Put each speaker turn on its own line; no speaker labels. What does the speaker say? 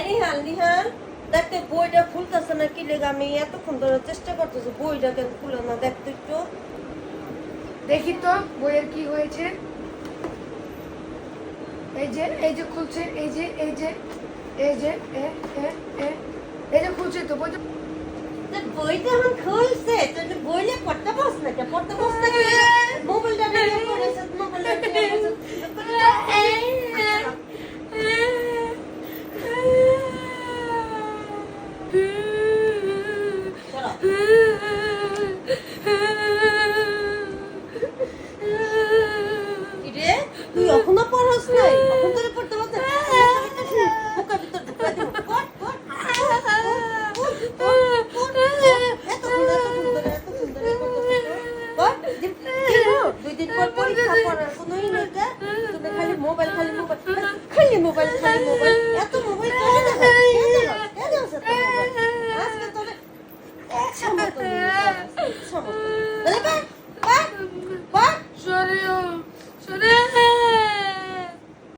নিহাল দেখতে বইটা খুলতেছে না কি লেগে আমি এতক্ষণ ধরে চেষ্টা করতেছি বইটা কেন খুলে না দেখতে একটু
দেখি তো বইয়ের কি হয়েছে। এই যে খুলছে, এই যে খুলছে তো বইটা।
বইটা এখন খুলছে তুই বইলে পড়তে বস না পড়তে বস না মোবাইলটা নিয়ে পড়েছে মোবাইলটা